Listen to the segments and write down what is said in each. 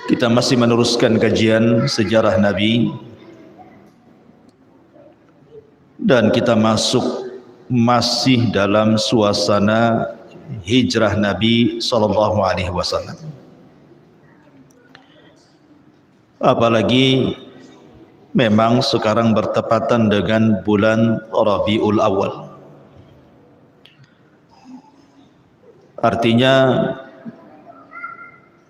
Kita masih meneruskan kajian sejarah Nabi, dan kita masih dalam suasana hijrah Nabi SAW. Apalagi memang sekarang bertepatan dengan bulan Rabiul Awal. Artinya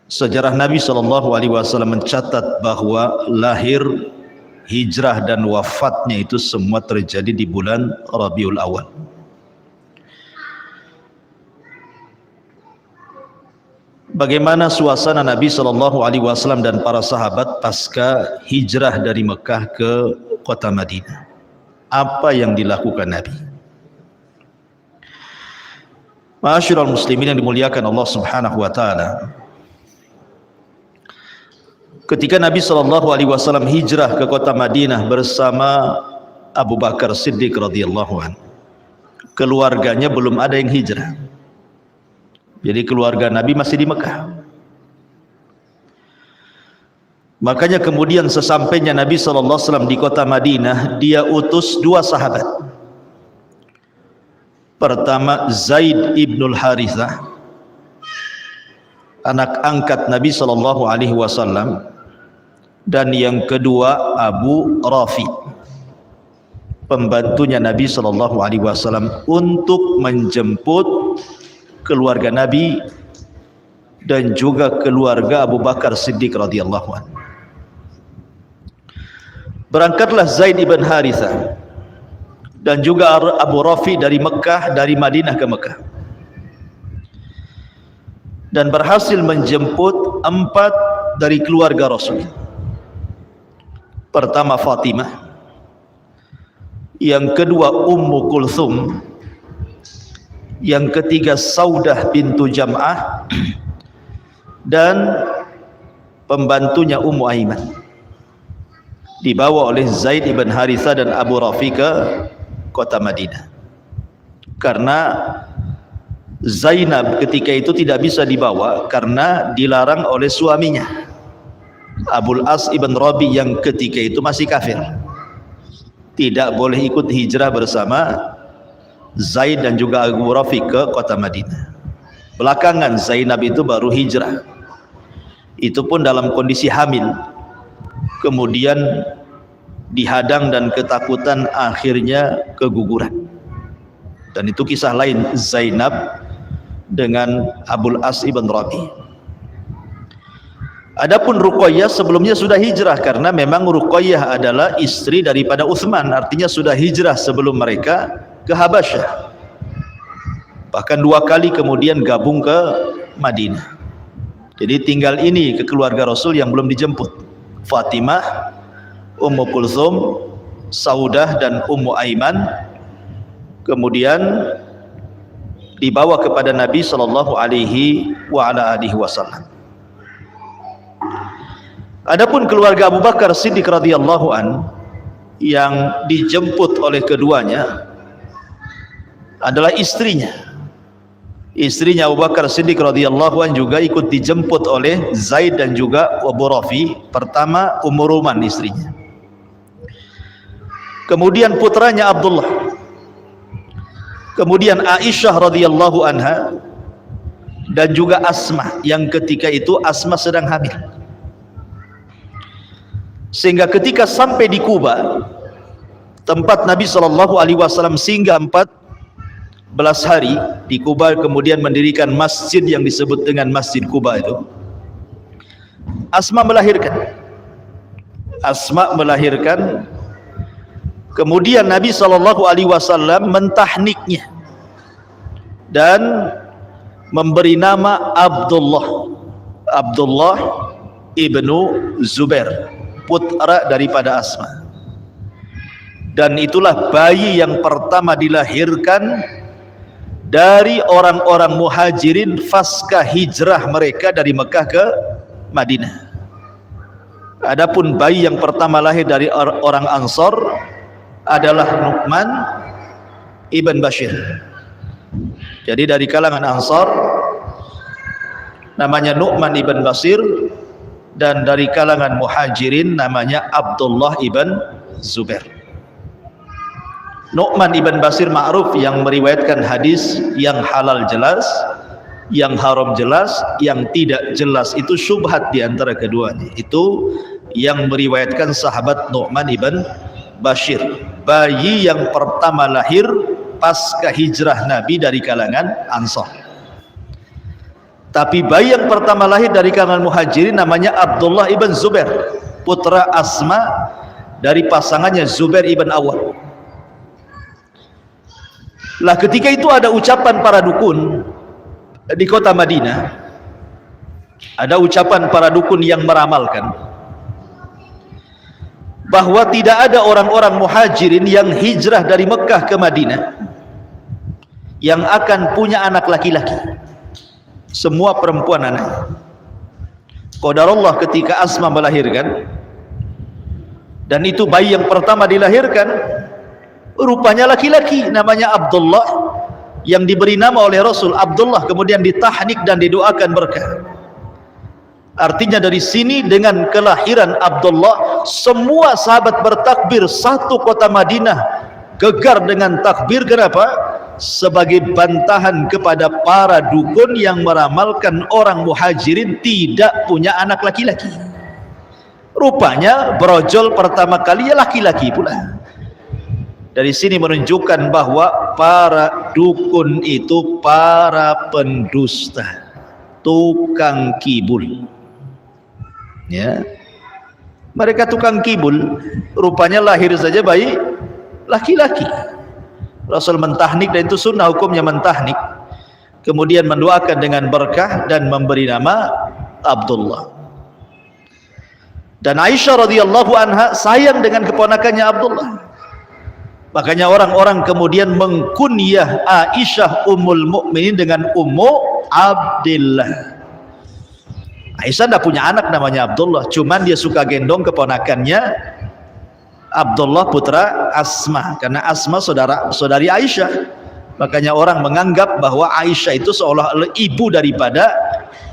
sejarah Nabi SAW mencatat bahwa lahir, hijrah dan wafatnya itu semua terjadi di bulan Rabiul Awal. Bagaimana suasana Nabi SAW dan para sahabat pasca hijrah dari Mekah ke kota Madinah? Apa yang dilakukan Nabi? Ma'asyiral muslimin yang dimuliakan Allah Subhanahu wa taala. Ketika Nabi SAW hijrah ke kota Madinah bersama Abu Bakar Siddiq radhiyallahu anhu, keluarganya belum ada yang hijrah. Jadi keluarga Nabi masih di Mekah. Makanya kemudian sesampainya Nabi SAW di kota Madinah, dia utus dua sahabat. Pertama Zaid ibnul Harithah, anak angkat Nabi SAW, dan yang kedua Abu Rafi, pembantunya Nabi SAW, untuk menjemput keluarga Nabi dan juga keluarga Abu Bakar Siddiq radhiyallahu anhu. Berangkatlah Zaid ibn Harithah dan juga Abu Rafi dari Mekah, dari Madinah ke Mekah, dan berhasil menjemput 4 dari keluarga Rasul. Pertama Fatimah, yang kedua Ummu Kulthum, yang ketiga Saudah bintu Jam'ah, dan pembantunya Ummu Aiman. Dibawa oleh Zaid ibn Harithah dan Abu Rafi ke kota Madinah. Karena Zainab ketika itu tidak bisa dibawa karena dilarang oleh suaminya Abul As ibn Rabi, yang ketika itu masih kafir, tidak boleh ikut hijrah bersama Zaid dan juga Abu Rafi ke kota Madinah. Belakangan Zainab itu baru hijrah, itu pun dalam kondisi hamil, kemudian dihadang dan ketakutan akhirnya keguguran. Dan itu kisah lain Zainab dengan Abul As ibn Rabi. Adapun Ruqayyah sebelumnya sudah hijrah, karena memang Ruqayyah adalah istri daripada Utsman, artinya sudah hijrah sebelum mereka ke Habasyah. Bahkan 2 kali kemudian gabung ke Madinah. Jadi tinggal ini ke keluarga Rasul yang belum dijemput: Fatimah, Ummu Kulthum, Saudah dan Ummu Aiman. Kemudian dibawa kepada Nabi SAW. Adapun keluarga Abu Bakar Siddiq radhiyallahu an, yang dijemput oleh keduanya adalah istrinya. Istrinya Abu Bakar Siddiq radhiyallahu an juga ikut dijemput oleh Zaid dan juga Abu Rafi. Pertama Ummu Ruman istrinya, kemudian putranya Abdullah, kemudian Aisyah radhiyallahu anha, dan juga Asma, yang ketika itu Asma sedang hamil. Sehingga ketika sampai di Kuba, tempat Nabi SAW singgah 14 hari di Kuba, kemudian mendirikan masjid yang disebut dengan Masjid Kuba itu, Asma melahirkan. Kemudian Nabi SAW mentahniknya dan memberi nama Abdullah ibnu Zubair, putra daripada Asma. Dan itulah bayi yang pertama dilahirkan dari orang-orang muhajirin pasca hijrah mereka dari Mekah ke Madinah. Adapun bayi yang pertama lahir dari orang Ansor adalah Nu'man ibn Bashir. Jadi dari kalangan Ansar namanya Nu'man ibn Bashir, dan dari kalangan muhajirin namanya Abdullah ibn Zubair. Nu'man ibn Bashir ma'ruf yang meriwayatkan hadis yang halal jelas, yang haram jelas, yang tidak jelas itu syubhat di antara keduanya. Itu yang meriwayatkan sahabat Nu'man ibn Bashir, bayi yang pertama lahir pasca hijrah Nabi dari kalangan Ansar. Tapi bayi yang pertama lahir dari kalangan muhajirin namanya Abdullah ibn Zubair, putra Asma dari pasangannya Zubair ibn Awwam. Lah ketika itu ada ucapan para dukun di kota Madinah, ada ucapan para dukun yang meramalkan bahwa tidak ada orang-orang muhajirin yang hijrah dari Mekah ke Madinah yang akan punya anak laki-laki, semua perempuan anaknya. Qadarullah ketika Asma melahirkan, dan itu bayi yang pertama dilahirkan rupanya laki-laki, namanya Abdullah, yang diberi nama oleh Rasul Abdullah, kemudian ditahnik dan didoakan berkah. Artinya dari sini dengan kelahiran Abdullah semua sahabat bertakbir, satu kota Madinah gegar dengan takbir. Kenapa? Sebagai bantahan kepada para dukun yang meramalkan orang muhajirin tidak punya anak laki-laki. Rupanya brojol pertama kali ya laki-laki pula. Dari sini menunjukkan bahwa para dukun itu para pendusta, tukang kibul. Ya, mereka tukang kibul. Rupanya lahir saja bayi laki-laki. Rasul mentahnik, dan itu sunnah hukumnya mentahnik, kemudian mendoakan dengan berkah dan memberi nama Abdullah. Dan Aisyah radhiyallahu anha sayang dengan keponakannya Abdullah. Makanya orang-orang kemudian mengkunyah Aisyah Ummul Mukminin dengan Ummu Abdillah. Aisyah tidak punya anak namanya Abdullah, cuman dia suka gendong keponakannya Abdullah putra Asma, karena Asma saudari Aisyah. Makanya orang menganggap bahwa Aisyah itu seolah-olah ibu daripada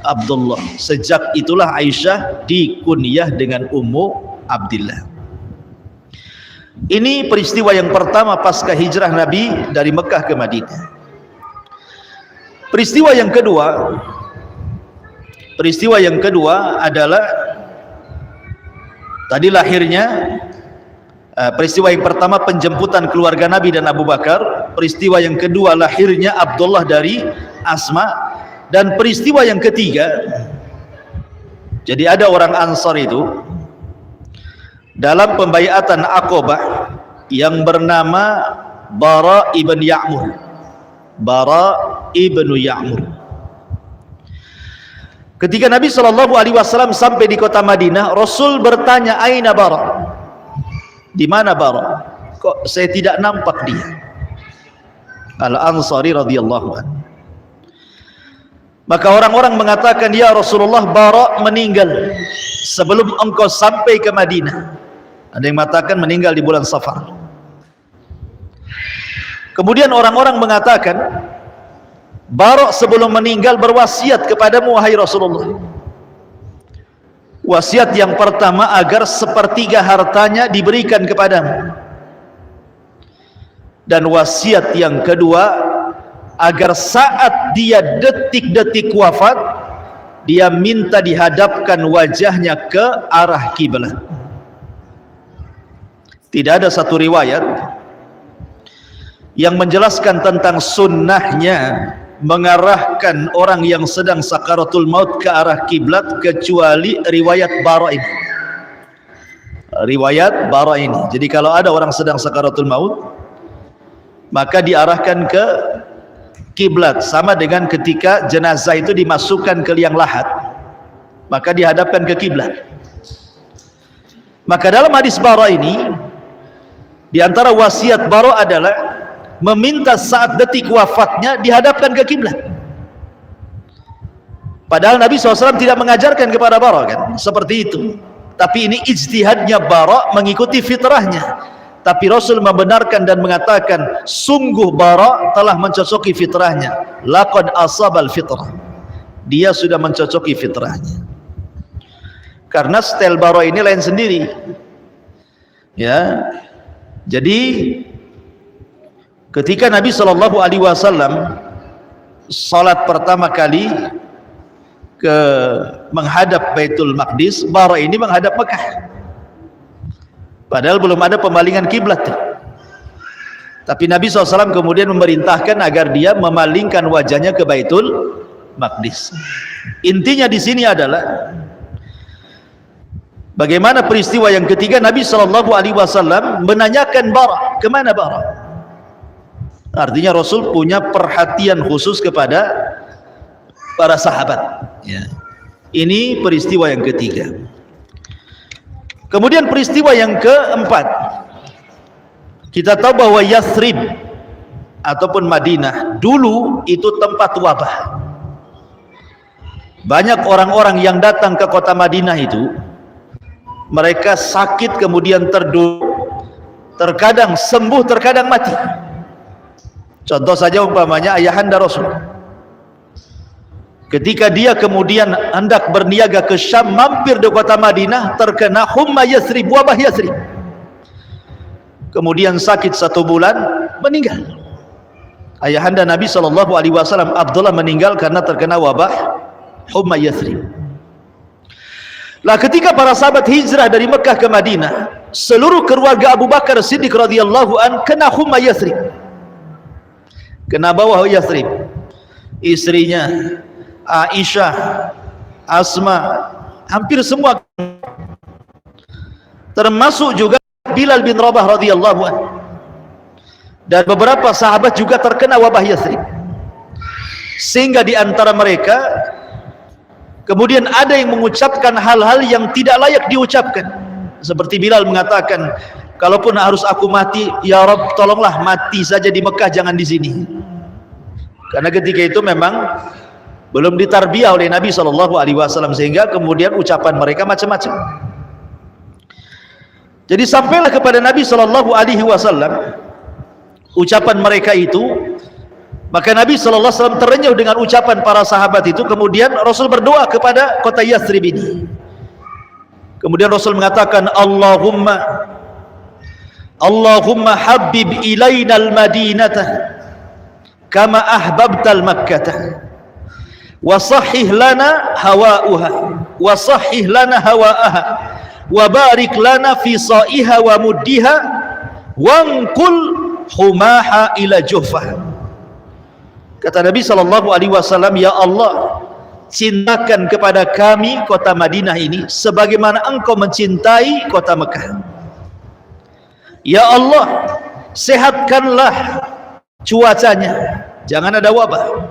Abdullah. Sejak itulah Aisyah dikunyah dengan Ummu Abdillah. Ini peristiwa yang pertama pasca hijrah Nabi dari Mekah ke Madinah. Peristiwa yang kedua adalah tadi lahirnya. Peristiwa yang pertama penjemputan keluarga Nabi dan Abu Bakar. Peristiwa yang kedua lahirnya Abdullah dari Asma. Dan peristiwa yang ketiga, jadi ada orang Ansar itu dalam pembaiatan Aqabah yang bernama Bara ibn Ya'mur. Bara ibn Ya'mur. Ketika Nabi SAW sampai di kota Madinah, Rasul bertanya, "Aina Bara?" Di mana Bara? Kok saya tidak nampak dia? Al-Ansari radhiyallahu anhu. Maka orang-orang mengatakan, "Ya Rasulullah, Bara meninggal sebelum engkau sampai ke Madinah." Ada yang mengatakan meninggal di bulan Safar. Kemudian orang-orang mengatakan, Bara sebelum meninggal berwasiat kepadamu wahai Rasulullah. Wasiat yang pertama agar sepertiga hartanya diberikan kepadamu. Dan wasiat yang kedua agar saat dia detik-detik wafat, dia minta dihadapkan wajahnya ke arah kiblat. Tidak ada satu riwayat yang menjelaskan tentang sunnahnya mengarahkan orang yang sedang sakaratul maut ke arah kiblat kecuali riwayat Bara ini. Riwayat Bara ini. Jadi kalau ada orang sedang sakaratul maut, maka diarahkan ke kiblat, sama dengan ketika jenazah itu dimasukkan ke liang lahat, maka dihadapkan ke kiblat. Maka dalam hadis Bara ini, di antara wasiat Bara adalah meminta saat detik wafatnya dihadapkan ke kiblat. Padahal Nabi SAW tidak mengajarkan kepada Bara kan seperti itu. Tapi ini ijtihadnya Bara mengikuti fitrahnya. Tapi Rasul membenarkan dan mengatakan, sungguh Bara telah mencocoki fitrahnya. Laqad asabal fitrah. dia sudah mencocoki fitrahnya. Karena style Bara ini lain sendiri. Ya. Jadi ketika Nabi sallallahu alaihi wasallam salat pertama kali menghadap Baitul Maqdis, Bara ini menghadap Mekah. Padahal belum ada pemalingan kiblat. Tapi Nabi SAW kemudian memerintahkan agar dia memalingkan wajahnya ke Baitul Maqdis. Intinya di sini adalah bagaimana peristiwa yang ketiga, Nabi SAW menanyakan Bara, kemana Bara? Artinya Rasul punya perhatian khusus kepada para sahabat. Ya. Ini peristiwa yang ketiga. Kemudian peristiwa yang keempat, kita tahu bahwa Yathrib ataupun Madinah dulu itu tempat wabah. Banyak orang-orang yang datang ke kota Madinah itu, mereka sakit kemudian terduduk, terkadang sembuh, terkadang mati. Contoh saja umpamanya ayahanda Rasul, ketika dia kemudian hendak berniaga ke Syam, mampir di kota Madinah, terkena humma Yathrib, wabah Yathrib. Kemudian sakit 1 bulan, meninggal. Ayahanda Nabi SAW Abdullah meninggal karena terkena wabah humma Yathrib. Lah ketika para sahabat hijrah dari Mekah ke Madinah, seluruh keluarga Abu Bakar Siddiq radhiyallahu an kena humma Yathrib, kena bawah Yathrib. Istrinya Aisyah, Asma, hampir semua, termasuk juga Bilal bin Rabah radhiyallahu anhu, dan beberapa sahabat juga terkena wabah Yathrib. Sehingga di antara mereka kemudian ada yang mengucapkan hal-hal yang tidak layak diucapkan, seperti Bilal mengatakan, kalaupun harus aku mati, ya Rabb, tolonglah mati saja di Mekah, jangan di sini. Karena ketika itu memang belum ditarbiyah oleh Nabi SAW, sehingga kemudian ucapan mereka macam-macam. Jadi sampailah kepada Nabi SAW ucapan mereka itu, maka Nabi SAW terenyuh dengan ucapan para sahabat itu. Kemudian Rasul berdoa kepada kota Yathrib ini. Kemudian Rasul mengatakan, Allahumma habib ilainal madinata kama ahbabtal makkata wa sahih lana hawa'uha wa sahih lana hawa'aha wa barik lana fi sa'iha wa muddiha wangkul humaha ila Juhfah. Kata Nabi SAW, ya Allah, cintakan kepada kami kota Madinah ini sebagaimana engkau mencintai kota Mekah. Ya Allah, sehatkanlah cuacanya, jangan ada wabah.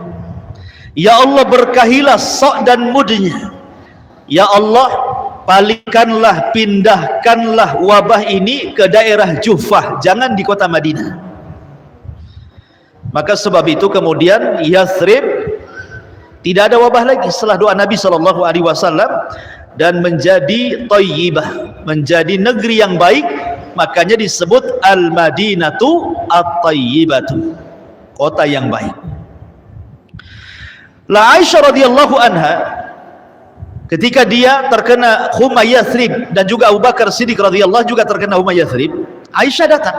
Ya Allah, berkahilah sa' dan mudnya. Ya Allah, palingkanlah, pindahkanlah wabah ini ke daerah Juhfah, jangan di kota Madinah. Maka sebab itu kemudian Yathrib tidak ada wabah lagi setelah doa Nabi SAW, dan menjadi Thayyibah, menjadi negeri yang baik. Makanya disebut Al-Madinatu At-Thayyibatu, kota yang baik. La Aisyah radhiyallahu anha, ketika dia terkena humma Yathrib, dan juga Abu Bakar Siddiq radhiyallahu juga terkena humma Yathrib, Aisyah datang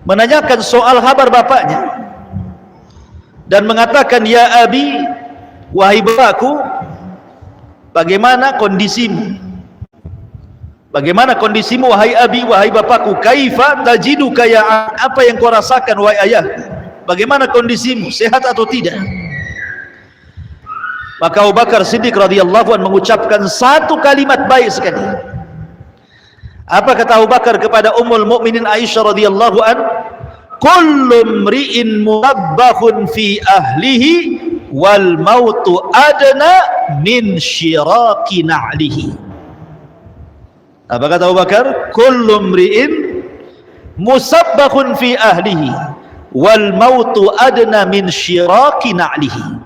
menanyakan soal kabar bapaknya dan mengatakan, ya abi, wahai bapakku, bagaimana kondisimu? Bagaimana kondisimu wahai abi, wahai bapakku? Kaifa tajiduka ya, apa yang kau rasakan wahai ayah? Bagaimana kondisimu, sehat atau tidak? Maka Abu Bakar Siddiq radhiyallahu anhu mengucapkan satu kalimat baik sekali. Apa kata Abu Bakar kepada Ummul Mukminin Aisyah radhiyallahu an? Kullu mri'in munabbahun fi ahlihi wal mautu adna min syiraqi na'lihi. Apa kata Abu Bakar? Kullu mri'in musabbahun fi ahlihi wal mautu adna min syiraqi na'lihi.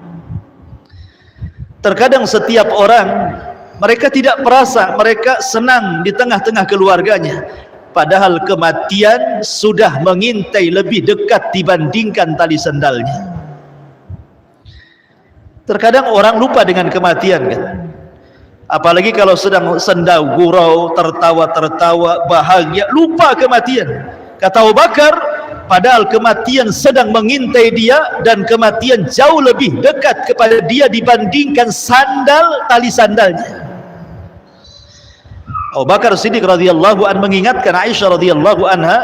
Terkadang setiap orang, mereka tidak merasa mereka senang di tengah-tengah keluarganya, padahal kematian sudah mengintai lebih dekat dibandingkan tali sandalnya. Terkadang orang lupa dengan kematian kan. Apalagi kalau sedang senda gurau, tertawa-tertawa, bahagia, lupa kematian. Kata Abu Bakar, padahal kematian sedang mengintai dia dan kematian jauh lebih dekat kepada dia dibandingkan tali sandalnya. Abu Bakar Siddiq radhiyallahu anhu mengingatkan Aisyah radhiyallahu anha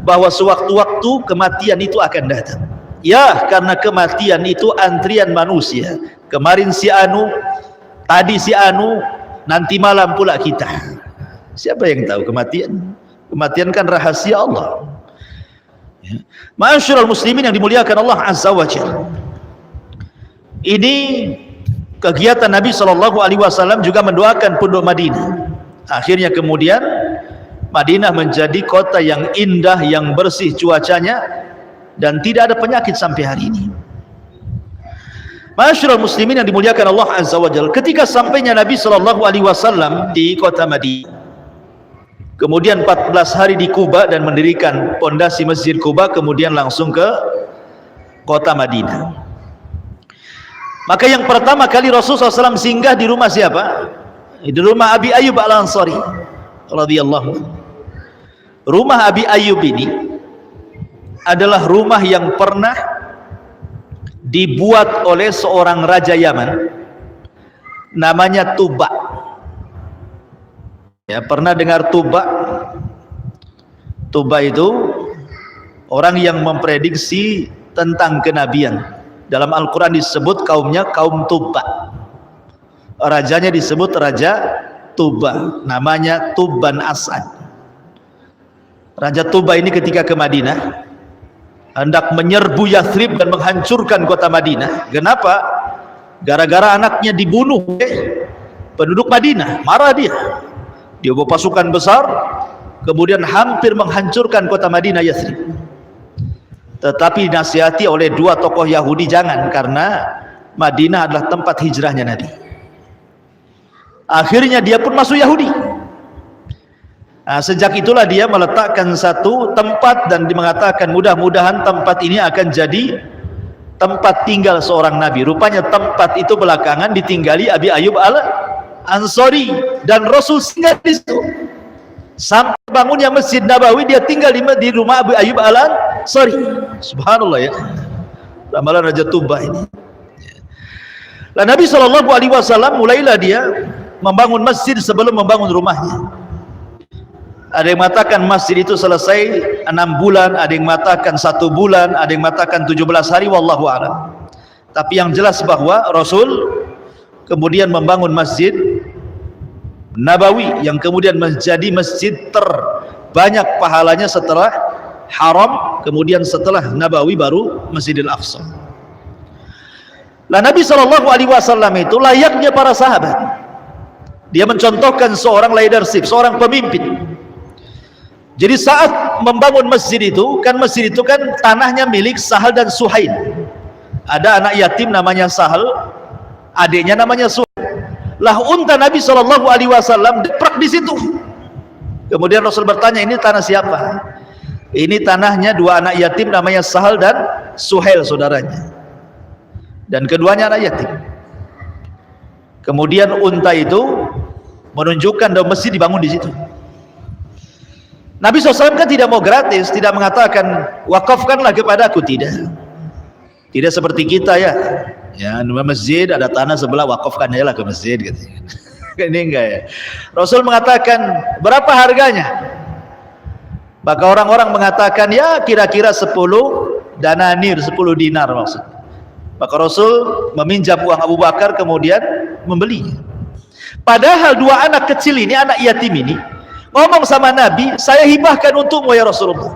bahwa sewaktu-waktu kematian itu akan datang. Ya, karena kematian itu antrian manusia. Kemarin si anu, tadi si anu, nanti malam pula kita. Siapa yang tahu kematian? Kematian kan rahasia Allah. Ya. Ma'asyiral muslimin yang dimuliakan Allah Azza wa Jalla. Ini kegiatan Nabi SAW juga mendoakan penduduk Madinah. Akhirnya kemudian Madinah menjadi kota yang indah, yang bersih cuacanya, dan tidak ada penyakit sampai hari ini. Ma'asyiral muslimin yang dimuliakan Allah Azza wa Jalla, ketika sampainya Nabi SAW di kota Madinah, kemudian 14 hari di Kuba dan mendirikan pondasi Masjid Kuba, kemudian langsung ke kota Madinah. Maka yang pertama kali Rasulullah SAW singgah di rumah siapa? Di rumah Abi Ayyub Al-Ansari radhiyallahu anhu. Rumah Abi Ayyub ini adalah rumah yang pernah dibuat oleh seorang raja Yaman namanya Tuba. Ya, pernah dengar Tuba? Tuba itu orang yang memprediksi tentang kenabian. Dalam Al-Quran disebut kaumnya kaum Tuba. Rajanya disebut Raja Tuba, namanya Tuban As'ad. Raja Tuba ini ketika ke Madinah hendak menyerbu Yathrib dan menghancurkan kota Madinah. Kenapa? Gara-gara anaknya dibunuh penduduk Madinah, marah dia. Dia bawa pasukan besar, kemudian hampir menghancurkan kota Madinah Yathrib. Tetapi dinasihati oleh dua tokoh Yahudi, jangan, karena Madinah adalah tempat hijrahnya Nabi. Akhirnya dia pun masuk Yahudi. Nah, sejak itulah dia meletakkan satu tempat dan mengatakan mudah-mudahan tempat ini akan jadi tempat tinggal seorang Nabi. Rupanya tempat itu belakangan ditinggali Abi Ayyub Al-Ansari dan Rasul singgah di situ. Sampai bangunnya Masjid Nabawi dia tinggal di rumah Abi Ayyub Al-Ansari. Subhanallah ya. Ramalan Raja Tuba ini. Lah Nabi SAW mulailah dia membangun masjid sebelum membangun rumahnya. Ada yang mengatakan masjid itu selesai 6 bulan, ada yang mengatakan 1 bulan, ada yang mengatakan 17 hari, wallahu a'lam. Tapi yang jelas bahwa Rasul kemudian membangun Masjid Nabawi yang kemudian menjadi masjid terbanyak pahalanya setelah Haram, kemudian setelah Nabawi baru Masjidil Aqsa. Lah Nabi SAW itu layaknya para sahabat. Dia mencontohkan seorang leadership, seorang pemimpin. Jadi saat membangun masjid itu kan tanahnya milik Sahal dan Suhail. Ada anak yatim namanya Sahal, adiknya namanya Suhail. Lah unta Nabi SAW deprak di situ. Kemudian Rasul bertanya, ini tanah siapa? Ini tanahnya dua anak yatim namanya Sahal dan Suhail, saudaranya. Dan keduanya anak yatim. Kemudian unta itu menunjukkan bahwa masjid dibangun di situ. Nabi SAW kan tidak mau gratis, tidak mengatakan wakafkanlah kepada aku, tidak. Tidak seperti kita ya. Ya, masjid ada tanah sebelah, wakafkan aja lah ke masjid gitu. Ini enggak ya. Rasul mengatakan berapa harganya? Maka orang-orang mengatakan ya kira-kira 10 dananir, 10 dinar maksudnya. Maka Rasul meminjam uang Abu Bakar kemudian membelinya. Padahal dua anak kecil ini, anak yatim ini, ngomong sama Nabi, saya hibahkan untukmu ya Rasulullah.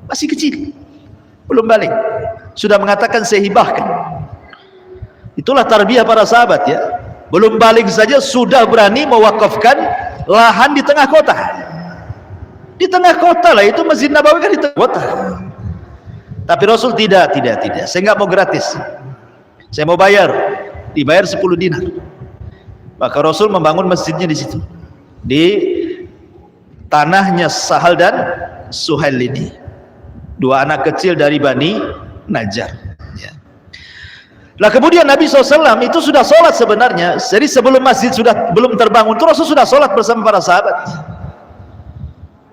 Masih kecil, belum balik, sudah mengatakan saya hibahkan. Itulah tarbiyah para sahabat ya. Belum balik saja sudah berani mewakafkan lahan di tengah kota. Di tengah kota lah, itu Masjid Nabawi kan di tengah kota. Tapi Rasul tidak. Saya nggak mau gratis. Saya mau bayar. Dibayar 10 dinar. Maka Rasul membangun masjidnya di situ. Di tanahnya Sahal dan Suhail ini. Dua anak kecil dari Bani Najjar. Ya. Lah kemudian Nabi SAW itu sudah sholat sebenarnya. Jadi sebelum masjid sudah belum terbangun itu Rasul sudah sholat bersama para sahabat.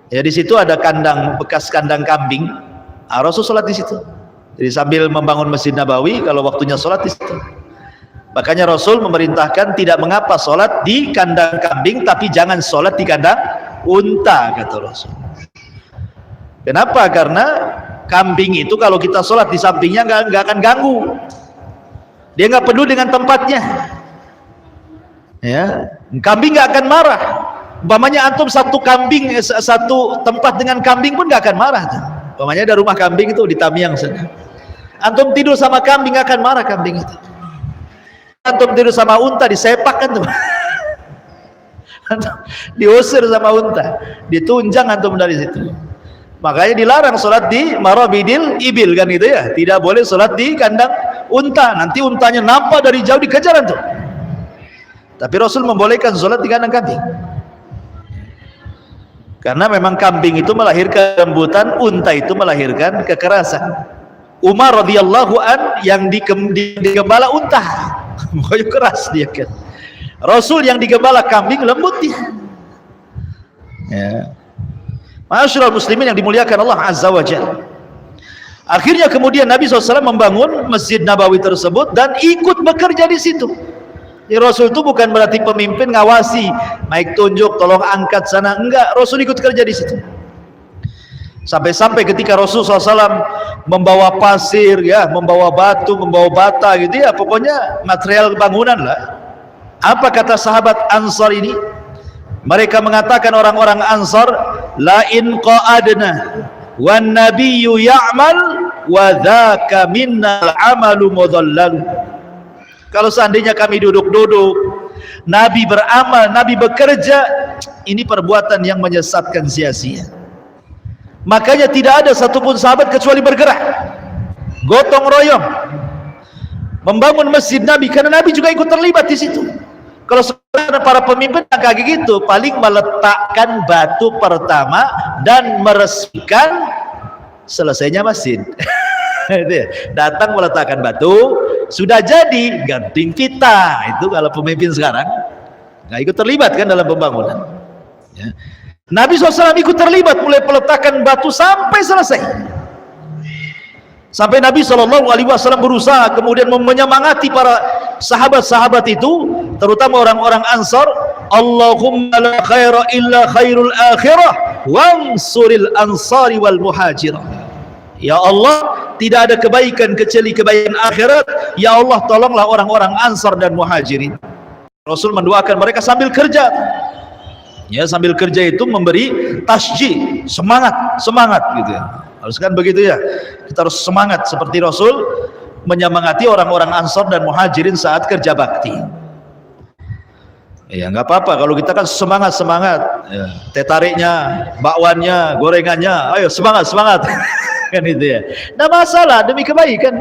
Ya di situ ada kandang, bekas kandang kambing. Rasul sholat di situ. Jadi sambil membangun Masjid Nabawi, kalau waktunya sholat di situ. Makanya Rasul memerintahkan tidak mengapa sholat di kandang kambing, tapi jangan sholat di kandang unta, kata Rasul. Kenapa? Karena kambing itu kalau kita sholat di sampingnya nggak akan ganggu. Dia nggak peduli dengan tempatnya. Ya, kambing nggak akan marah. Umpamanya antum satu kambing, satu tempat dengan kambing pun nggak akan marah. Umpamanya ada rumah kambing itu di Tamiang sana. Antum tidur sama kambing nggak akan marah kambing itu. Antum tidur sama unta disepak kan tuh. Diusir sama unta, ditunjang antum dari situ. Makanya dilarang sholat di marabidil ibil kan gitu ya. Tidak boleh sholat di kandang unta. Nanti untanya nampak dari jauh dikejar antum. Tapi Rasul membolehkan sholat di kandang kambing. Karena memang kambing itu melahirkan kelembutan, unta itu melahirkan kekerasan. Umar radhiyallahu an yang digembala unta, pokoknya keras dia kan. Rasul yang digembala kambing lembut dia. Ya. Ma'asyiral muslimin yang dimuliakan Allah Azza wa Jalla. Akhirnya kemudian Nabi SAW membangun Masjid Nabawi tersebut dan ikut bekerja di situ. Ya, Rasul itu bukan berarti pemimpin ngawasi, naik tunjuk, tolong angkat sana, enggak. Rasul ikut kerja di situ. Sampai-sampai ketika Rasul SAW membawa pasir, ya, membawa batu, membawa bata, gitu ya, pokoknya material bangunan lah. Apa kata sahabat Ansar ini? Mereka mengatakan orang-orang Ansar, la in qa'adna wan nabiyyu ya'mal wa dzaka minnal amalu mudallal. Kalau seandainya kami duduk-duduk, Nabi beramal, Nabi bekerja, ini perbuatan yang menyesatkan sia-sia. Makanya tidak ada satupun sahabat kecuali bergerak, gotong royong, membangun Masjid Nabi, karena Nabi juga ikut terlibat di situ. Kalau sebenarnya para pemimpin kayak gitu, paling meletakkan batu pertama dan meresmikan selesainya masjid. Datang meletakkan batu, sudah jadi ganting pita. Itu kalau pemimpin sekarang nggak ikut terlibat kan dalam pembangunan. Ya. Nabi SAW ikut terlibat mulai peletakan batu sampai selesai. Sampai Nabi SAW berusaha kemudian menyemangati para sahabat-sahabat itu, terutama orang-orang Ansar, Allahumma la khaira illa khairul akhirah wansuril ansari wal muhajirah. Ya Allah, tidak ada kebaikan kecuali kebaikan akhirat. Ya Allah, tolonglah orang-orang Ansar dan Muhajirin. Rasul mendoakan mereka sambil kerja. Ya, sambil kerja itu memberi tasjih, semangat gitu ya. Harus kan begitu ya. Kita harus semangat seperti Rasul menyemangati orang-orang Ansar dan Muhajirin saat kerja bakti. Ya nggak apa-apa kalau kita kan semangat ya. Teh tariknya, bakwannya, gorengannya, ayo semangat kan itu ya. Nggak masalah, demi kebaikan.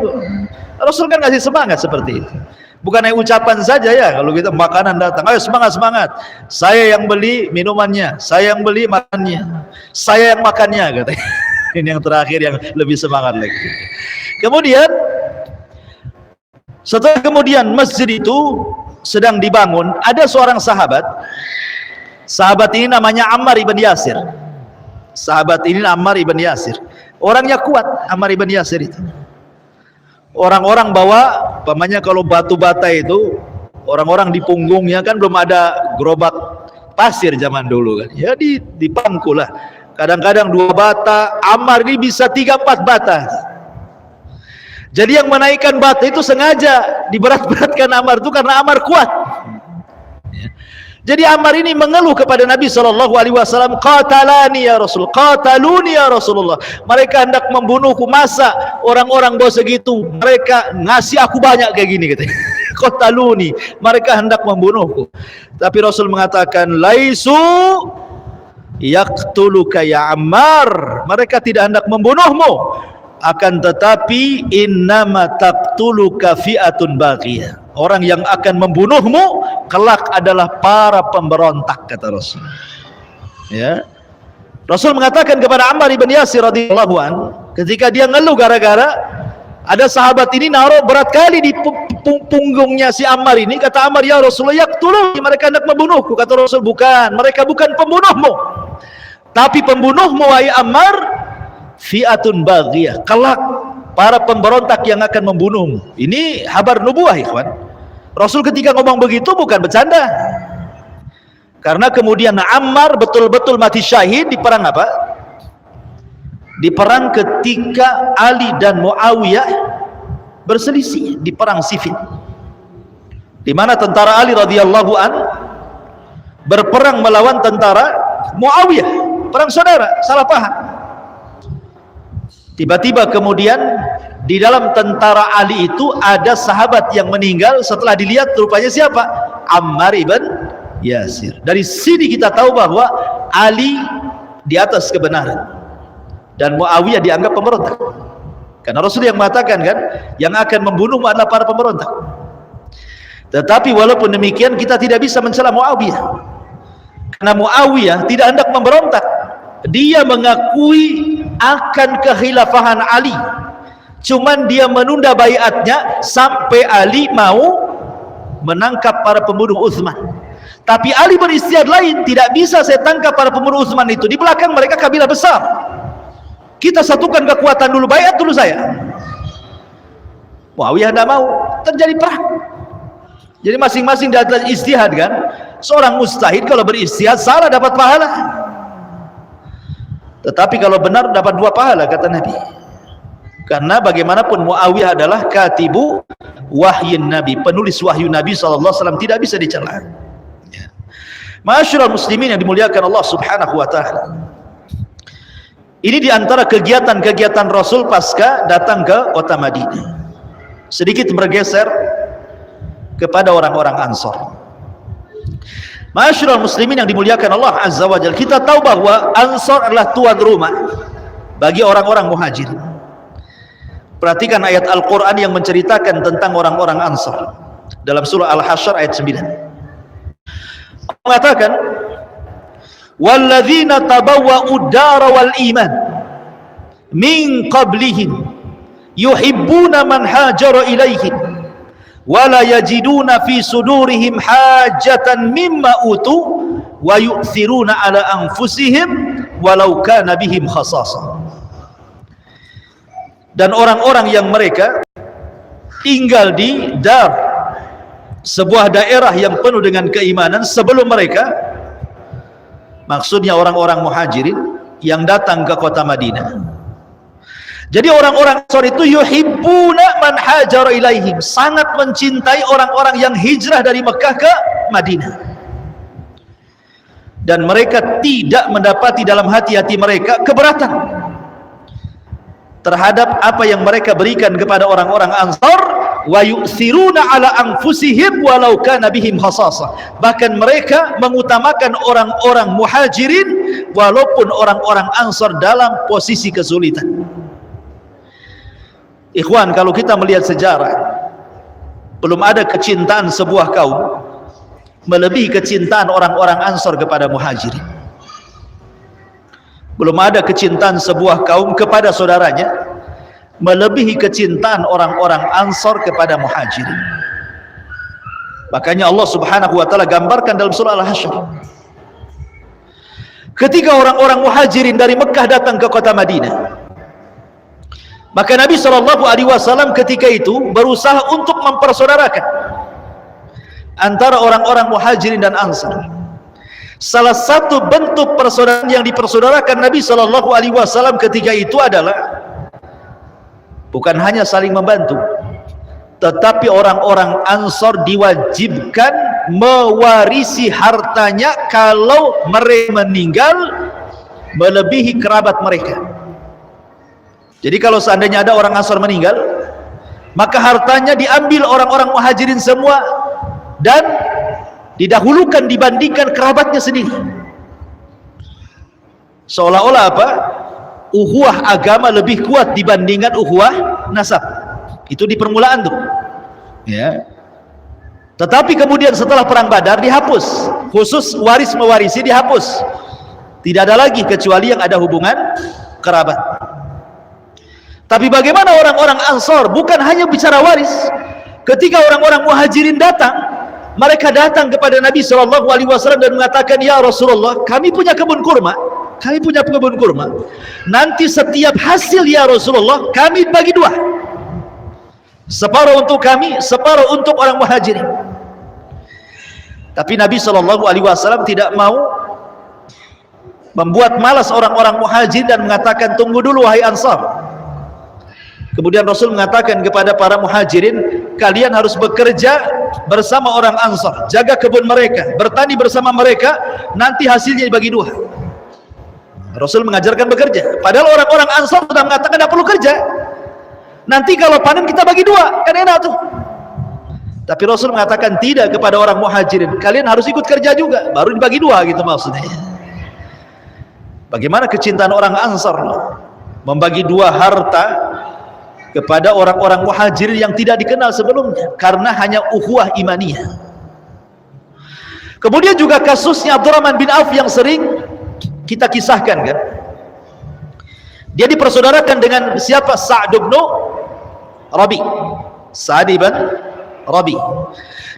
Rasul kan ngasih semangat seperti itu. Bukan hanya ucapan saja ya. Kalau kita makanan datang, ayo semangat. Saya yang beli minumannya, saya yang beli makannya, saya yang makannya, katanya. Ini yang terakhir yang lebih semangat lagi. Kemudian setelah kemudian masjid itu sedang dibangun, ada seorang sahabat. Sahabat ini namanya Ammar ibn Yasir. Orangnya kuat, Ammar ibn Yasir itu. Orang-orang bawa, pamannya kalau batu bata itu, orang-orang di punggungnya kan belum ada gerobak pasir zaman dulu kan. Ya di pangku lah. Kadang-kadang 2 bata, Ammar ini bisa 3-4 bata. Jadi yang menaikkan bata itu sengaja diberat-beratkan Ammar itu karena Ammar kuat. Jadi Ammar ini mengeluh kepada Nabi SAW, qatalani ya Rasul, qataluni ya Rasulullah. Mereka hendak membunuhku, masa orang-orang bawa segitu, mereka ngasih aku banyak kayak gini katanya. Qataluni, mereka hendak membunuhku. Tapi Rasul mengatakan, laisu yaqtuluka ya Ammar, mereka tidak hendak membunuhmu, akan tetapi innama taqtuluka fi'atun baghiyah, orang yang akan membunuhmu kelak adalah para pemberontak, kata Rasul. Ya, Rasul mengatakan kepada Ammar ibn Yasir radhiyallahu an, ketika dia ngeluh gara-gara Ada sahabat ini naruh berat kali di punggungnya si Ammar ini. Kata Ammar, ya Rasulullah, yaqtuluni, mereka hendak membunuhku. Kata Rasul, bukan, mereka bukan pembunuhmu, tapi pembunuhmu wahai Ammar fi'atun baghiyah, kelak para pemberontak yang akan membunuhmu. Ini kabar nubuah, ikhwan. Rasul ketika ngomong begitu bukan bercanda. Karena kemudian Ammar betul-betul mati syahid di perang apa? Di perang ketika Ali dan Muawiyah berselisih di perang Siffin, di mana tentara Ali radhiyallahu an berperang melawan tentara Muawiyah, perang saudara, salah paham. Tiba-tiba kemudian di dalam tentara Ali itu ada sahabat yang meninggal. Setelah dilihat rupanya siapa? Ammar ibn Yasir. Dari sini kita tahu bahwa Ali di atas kebenaran dan Muawiyah dianggap pemberontak. Karena Rasul yang mengatakan kan, yang akan membunuh adalah para pemberontak. Tetapi walaupun demikian kita tidak bisa mencela Muawiyah, karena Muawiyah tidak hendak memberontak. Dia mengakui akan kekhilafahan Ali, cuman dia menunda baiatnya sampai Ali mau menangkap para pembunuh Utsman. Tapi Ali beristihad lain, tidak bisa saya tangkap para pembunuh Utsman itu, di belakang mereka kabilah besar, kita satukan kekuatan dulu, baiat dulu saya. Muawiyah tidak mau, terjadi perang. Jadi masing-masing datang istihad kan. Seorang mustahid kalau beristihad salah dapat pahala, tetapi kalau benar dapat 2 pahala, kata Nabi. Karena bagaimanapun Muawiyah adalah katibu wahyin Nabi, penulis wahyu Nabi SAW, tidak bisa dicela. Ma'asyiral muslimin yang dimuliakan Allah Subhanahu wa taala. Ini diantara kegiatan-kegiatan Rasul pasca datang ke kota Madinah. Sedikit bergeser kepada orang-orang Ansor. Ma'asyiral muslimin yang dimuliakan Allah Azza wa Jalla, kita tahu bahwa Ansor adalah tuan rumah bagi orang-orang Muhajir. Perhatikan ayat Al-Quran yang menceritakan tentang orang-orang Ansor dalam surah Al-Hasyr ayat 9. Allah mengatakan, walladzina tabawwa'ud dara wal iman min qablihim yuhibbuna man hajara ilaihim wala yajiduna fi sudurihim hajatan mimma utu wa yu'thiruna ala anfusihim walau kana bihim khasasah. Dan orang-orang yang mereka tinggal di Dar, sebuah daerah yang penuh dengan keimanan sebelum mereka, maksudnya orang-orang Muhajirin yang datang ke kota Madinah. Jadi orang-orang Ansor itu yuhibbuna man hajara ilaihim, sangat mencintai orang-orang yang hijrah dari Mekah ke Madinah. Dan mereka tidak mendapati dalam hati-hati mereka keberatan terhadap apa yang mereka berikan kepada orang-orang Ansor. Wa yu'thiruna ala anfusihim walau kana bihim khasasah. Bahkan mereka mengutamakan orang-orang Muhajirin walaupun orang-orang Ansor dalam posisi kesulitan. Ikhwan, kalau kita melihat sejarah, belum ada kecintaan sebuah kaum melebihi kecintaan orang-orang Ansor kepada Muhajirin. Belum ada kecintaan sebuah kaum kepada saudaranya melebihi kecintaan orang-orang Ansor kepada Muhajirin. Makanya Allah Subhanahu wa taala gambarkan dalam surah Al-Hasyr, ketika orang-orang Muhajirin dari Mekah datang ke kota Madinah, maka Nabi SAW ketika itu berusaha untuk mempersaudarakan antara orang-orang Muhajirin dan Ansar. Salah satu bentuk persaudaraan yang dipersaudarakan Nabi SAW ketika itu adalah bukan hanya saling membantu, tetapi orang-orang Ansar diwajibkan mewarisi hartanya kalau mereka meninggal melebihi kerabat mereka. Jadi kalau seandainya ada orang Ansar meninggal, maka hartanya diambil orang-orang Muhajirin semua dan didahulukan dibandingkan kerabatnya sendiri. Seolah-olah apa? Ukhuwah agama lebih kuat dibandingkan ukhuwah nasab. Itu di permulaan tuh. Ya. Tetapi kemudian setelah perang Badar dihapus, khusus waris mewarisi dihapus. Tidak ada lagi kecuali yang ada hubungan kerabat. Tapi bagaimana orang-orang Ansar? Bukan hanya bicara waris. Ketika orang-orang Muhajirin datang, mereka datang kepada Nabi SAW dan mengatakan, ya Rasulullah, kami punya kebun kurma. Kami punya kebun kurma. Nanti setiap hasil ya Rasulullah, kami bagi dua. Separuh untuk kami, separuh untuk orang Muhajirin. Tapi Nabi SAW tidak mau membuat malas orang-orang Muhajirin dan mengatakan, tunggu dulu wahai Ansar. Kemudian Rasul mengatakan kepada para Muhajirin, kalian harus bekerja bersama orang Ansar, jaga kebun mereka, bertani bersama mereka, nanti hasilnya dibagi dua. Rasul mengajarkan bekerja, padahal orang-orang Ansar sudah mengatakan tidak perlu kerja, nanti kalau panen kita bagi dua, kan enak tuh. Tapi Rasul mengatakan tidak kepada orang Muhajirin, kalian harus ikut kerja juga, baru dibagi dua, gitu maksudnya. Bagaimana kecintaan orang Ansar membagi dua harta kepada orang-orang Muhajirin yang tidak dikenal sebelumnya, karena hanya ukhuwah imaniyah. Kemudian juga kasusnya Abdurrahman bin Auf yang sering kita kisahkan, kan? Dia dipersaudarakan dengan siapa? Sa'd bin Rabi. Sa'd bin Rabi.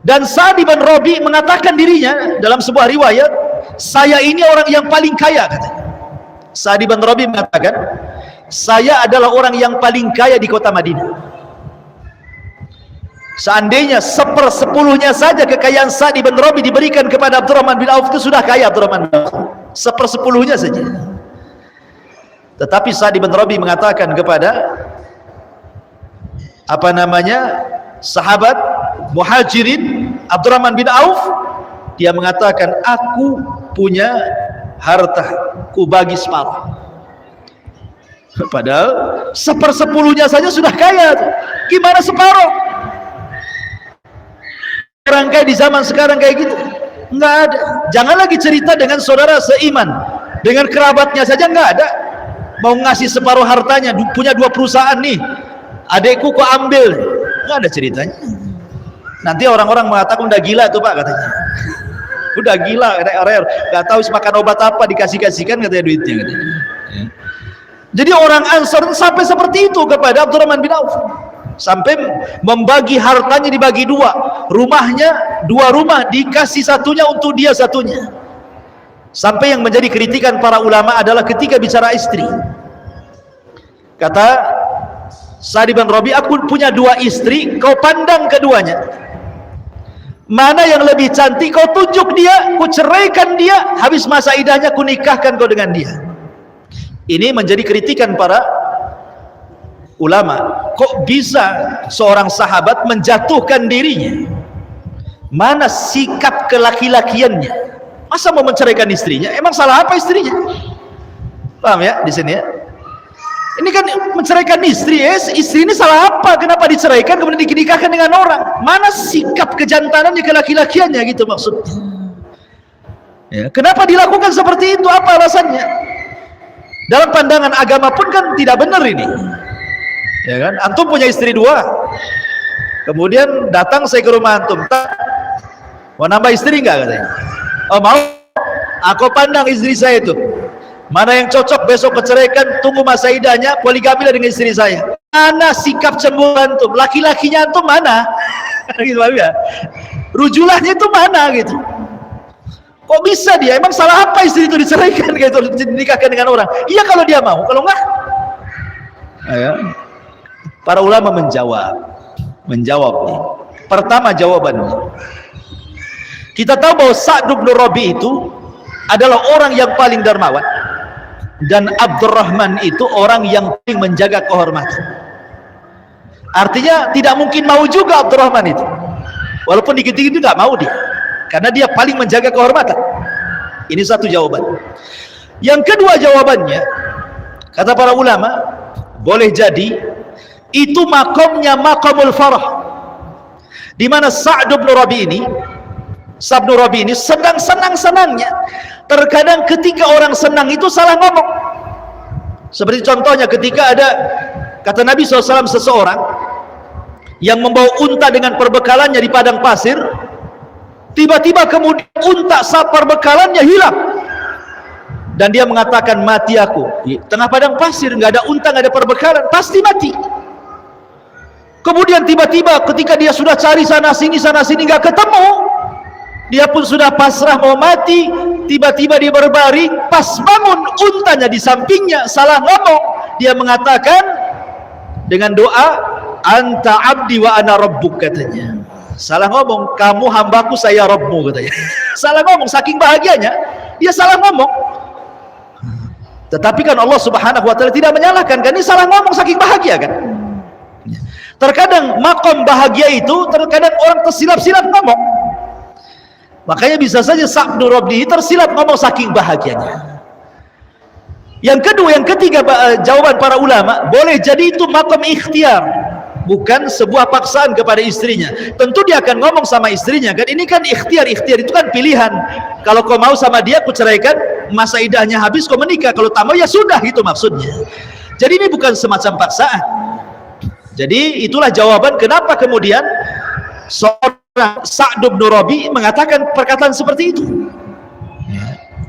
Dan Sa'd bin Rabi mengatakan dirinya dalam sebuah riwayat, saya ini orang yang paling kaya, katanya. Sa'd bin Rabi mengatakan, saya adalah orang yang paling kaya di kota Madinah. Seandainya 1/10-nya saja kekayaan Sa'd bin Rabi diberikan kepada Abdurrahman bin Auf, itu sudah kaya Abdurrahman bin Auf. 1/10-nya saja. Tetapi Sa'd bin Rabi mengatakan kepada sahabat Muhajirin Abdurrahman bin Auf, dia mengatakan, aku punya harta, ku bagi separuh. Padahal 1/10-nya saja sudah kaya. Gimana separuh? Orang kaya di zaman sekarang kayak gitu nggak ada. Jangan lagi cerita dengan saudara seiman, dengan kerabatnya saja nggak ada. Mau ngasih separuh hartanya, punya 2 perusahaan nih, adekku kok ambil, nggak ada ceritanya. Nanti orang-orang mengatakan udah gila tuh Pak, katanya. Udah gila, nggak tahu makan obat apa dikasih-kasihkan katanya duitnya, katanya. Jadi orang Ansar sampai seperti itu kepada Abdurrahman bin Auf, sampai membagi hartanya dibagi dua, rumahnya 2 rumah dikasih satunya untuk dia satunya. Sampai yang menjadi kritikan para ulama adalah ketika bicara istri, kata Sa'd bin Rabi, aku punya 2 istri, kau pandang keduanya, mana yang lebih cantik kau tunjuk dia, ku ceraikan dia, habis masa idahnya ku nikahkan kau dengan dia. Ini menjadi kritikan para ulama. Kok bisa seorang sahabat menjatuhkan dirinya? Mana sikap kelaki-lakiannya? Masa mau menceraikan istrinya? Emang salah apa istrinya? Paham ya di sini ya? Ini kan menceraikan istri, istri ini salah apa? Kenapa diceraikan kemudian dinikahkan dengan orang? Mana sikap kejantanannya, kelaki-lakiannya, gitu maksudnya. Ya, kenapa dilakukan seperti itu? Apa alasannya? Dalam pandangan agama pun kan tidak benar ini, ya kan? Antum punya istri 2, kemudian datang saya ke rumah antum, mau nambah istri enggak, katanya. Oh mau, aku pandang istri saya itu, mana yang cocok besok keceraikan, tunggu masa idahnya, poligamilah dengan istri saya. Mana sikap cemburu antum, laki-lakinya antum mana? Gitu ya. Rujulahnya itu mana gitu? Kok bisa dia? Emang salah apa istri itu diceraikan gitu, dinikahkan dengan orang? Iya kalau dia mau, kalau enggak, ya. Para ulama menjawab nih. Pertama jawabannya, kita tahu bahwa Sa'd bin Rabi itu adalah orang yang paling dermawan, dan Abdurrahman itu orang yang paling menjaga kehormatan. Artinya tidak mungkin mau juga Abdurrahman itu, walaupun dikit-dikit itu nggak mau dia, karena dia paling menjaga kehormatan. Ini satu jawaban. Yang kedua jawabannya, kata para ulama, boleh jadi itu makamnya makamul farah, di mana Sa'd bin Rabi ini sedang senang-senangnya. Terkadang ketika orang senang itu salah ngomong. Seperti contohnya ketika ada, kata Nabi SAW, seseorang yang membawa unta dengan perbekalannya di padang pasir, tiba-tiba kemudian unta saat perbekalannya hilang. dan dia mengatakan mati aku di tengah padang pasir, nggak ada unta, nggak ada perbekalan, pasti mati. Kemudian tiba-tiba ketika dia sudah cari sana sini nggak ketemu, dia pun sudah pasrah mau mati. Tiba-tiba dia berbaring, pas bangun untanya di sampingnya, salah ngomong. Dia mengatakan dengan doa, anta abdi wa ana rabbuk, katanya. Salah ngomong, kamu hambaku, saya Rabbmu, katanya. Salah ngomong, saking bahagianya dia salah ngomong. Tetapi kan Allah Subhanahu wa taala tidak menyalahkan, kan ini salah ngomong saking bahagia kan. Terkadang makom bahagia itu terkadang orang tersilap-silap ngomong. Makanya bisa saja Sa'd bin Rabi tersilap ngomong saking bahagianya. Yang kedua, yang ketiga, jawaban para ulama, boleh jadi itu makom ikhtiar, bukan sebuah paksaan kepada istrinya. Tentu dia akan ngomong sama istrinya kan, ini kan ikhtiar itu kan pilihan. Kalau kau mau sama dia, aku ceraikan, masa idahnya habis, kau menikah. Kalau tak mau ya sudah, itu maksudnya. Jadi ini bukan semacam paksaan. Jadi itulah jawaban kenapa kemudian seorang Sa'd bin Rabi mengatakan perkataan seperti itu.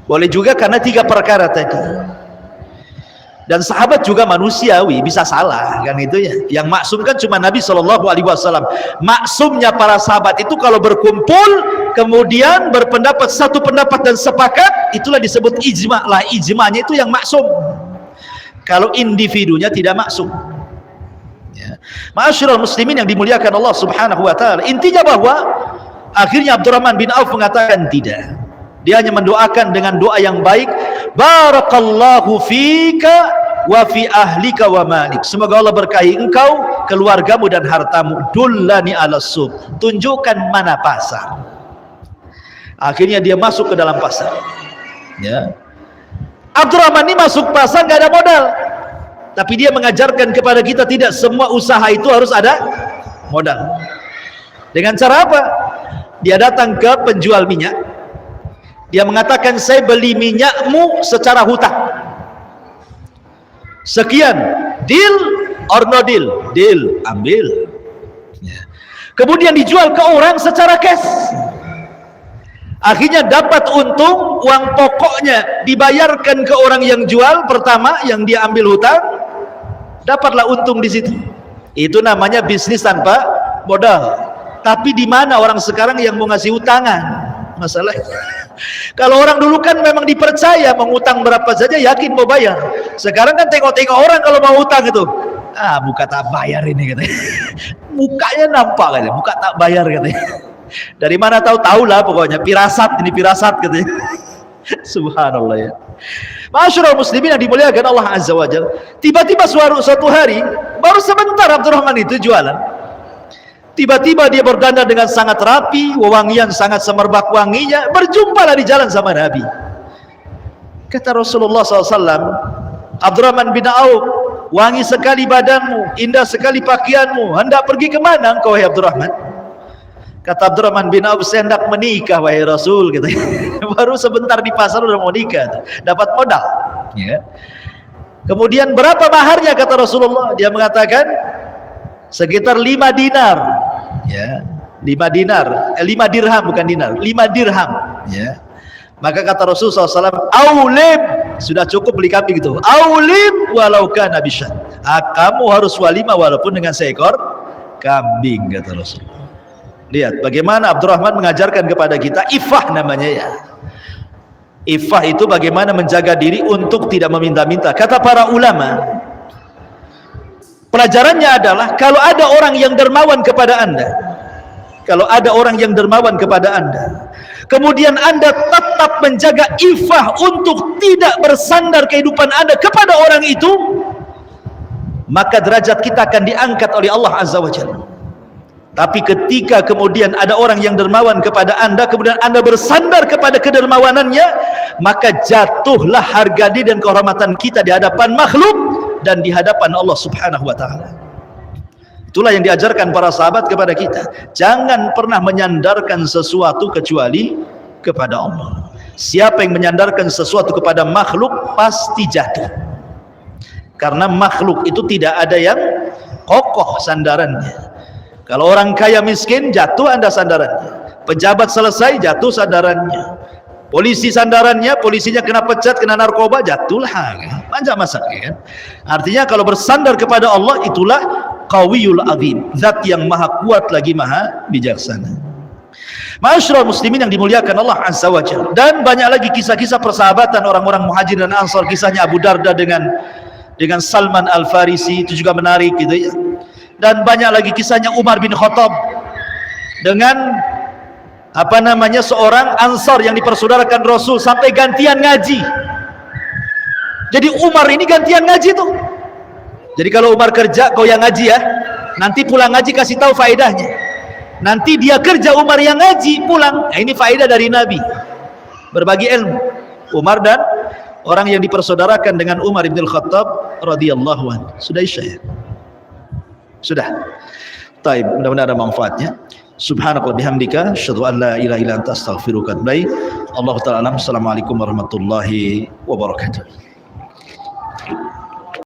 Boleh juga karena tiga perkara tadi. Dan sahabat juga manusiawi, bisa salah kan itu ya. Yang maksum kan cuma Nabi SAW. Maksumnya para sahabat itu kalau berkumpul kemudian berpendapat satu pendapat dan sepakat, itulah disebut ijma lah. Ijmanya itu yang maksum. Kalau individunya tidak maksum. Ma'asyiral muslimin yang dimuliakan Allah Subhanahu wa taala, intinya bahwa akhirnya Abdurrahman bin Auf mengatakan tidak. Dia hanya mendoakan dengan doa yang baik, barakallahu fika wa fi ahlika wa malik. Semoga Allah berkahi engkau, keluargamu dan hartamu. Dullani ala suq, tunjukkan mana pasar. Akhirnya dia masuk ke dalam pasar. Ya. Abdurrahman ini masuk pasar nggak ada modal. Tapi dia mengajarkan kepada kita tidak semua usaha itu harus ada modal. Dengan cara apa? Dia datang ke penjual minyak. Dia mengatakan, saya beli minyakmu secara hutang. Sekian, deal or no deal? Deal, ambil. Kemudian dijual ke orang secara cash. Akhirnya dapat untung, uang pokoknya dibayarkan ke orang yang jual pertama, yang dia ambil hutang, dapatlah untung di situ. Itu namanya bisnis tanpa modal. Tapi di mana orang sekarang yang mau ngasih utangan? Masalah. Kalau orang dulu kan memang dipercaya, mengutang berapa saja yakin mau bayar. Sekarang kan tengok-tengok orang kalau mau utang itu, muka tak bayar ini katanya. Mukanya nampak katanya, muka tak bayar katanya. Dari mana tahu lah pokoknya, pirasat ini pirasat katanya. Subhanallah ya. Ma'asyiral muslimin yang dimuliakan Allah Azza wa Jalla. Tiba-tiba suatu hari, baru sebentar Abdurrahman itu jualan. Tiba-tiba dia berdandan dengan sangat rapi, wewangian sangat semerbak wanginya, berjumpalah di jalan sama Nabi. Kata Rasulullah SAW, Abdurrahman bin Auf, wangi sekali badanmu, indah sekali pakaianmu, hendak pergi kemana engkau wahai Abdurrahman? Kata Abdurrahman bin Auf, saya hendak menikah wahai Rasul, gitu. Baru sebentar di pasar udah mau nikah, dapat modal. Ya. Kemudian berapa maharnya kata Rasulullah? Dia mengatakan sekitar 5 dinar. Ya, 5 dinar, 5 dirham bukan dinar, 5 dirham. Ya. Maka kata Rasulullah SAW, aulim, sudah cukup beli kambing gitu. Aulim walau kana bisyat. Kamu harus walimah walaupun dengan seekor kambing, kata Rasulullah. Lihat bagaimana Abdurrahman mengajarkan kepada kita ifah namanya ya. Ifah itu bagaimana menjaga diri untuk tidak meminta-minta. Kata para ulama, pelajarannya adalah kalau ada orang yang dermawan kepada Anda, kalau ada orang yang dermawan kepada Anda, kemudian Anda tetap menjaga ifah untuk tidak bersandar kehidupan Anda kepada orang itu, maka derajat kita akan diangkat oleh Allah Azza wa Jalla. Tapi ketika kemudian ada orang yang dermawan kepada Anda, kemudian Anda bersandar kepada kedermawanannya, maka jatuhlah harga diri dan kehormatan kita di hadapan makhluk dan di hadapan Allah Subhanahu wa taala. Itulah yang diajarkan para sahabat kepada kita. Jangan pernah menyandarkan sesuatu kecuali kepada Allah. Siapa yang menyandarkan sesuatu kepada makhluk pasti jatuh. Karena makhluk itu tidak ada yang kokoh sandarannya. Kalau orang kaya miskin, jatuh Anda sandarannya. Pejabat selesai, jatuh sandarannya. Polisi sandarannya, polisinya kena pecat, kena narkoba, jatuhlah. Panjang masa kan? Artinya kalau bersandar kepada Allah itulah Qawiyul Azim, zat yang maha kuat lagi maha bijaksana. Ma'asyiral muslimin yang dimuliakan Allah Azza wa Jalla. Dan banyak lagi kisah-kisah persahabatan orang-orang Muhajir dan Ansar. Kisahnya Abu Darda dengan Salman Al-Farisi itu juga menarik gitu ya. Dan banyak lagi kisahnya Umar bin Khattab dengan seorang Ansar yang dipersaudarakan Rasul sampai gantian ngaji. Jadi Umar ini gantian ngaji tuh. Jadi kalau Umar kerja, kau yang ngaji ya. Nanti pulang ngaji kasih tahu faedahnya. Nanti dia kerja, Umar yang ngaji pulang. Nah, ini faedah dari Nabi. Berbagi ilmu. Umar dan orang yang dipersaudarakan dengan Umar bin Khattab radhiyallahu anhu. Sudah isya ya? Sudah. Taib, mudah-mudahan ada manfaatnya. Subhanakallah bihamdika asyhadu an la ilaha illa anta astaghfiruka wa atubu ilaik. Allahu ta'ala alam. Assalamualaikum warahmatullahi wabarakatuh.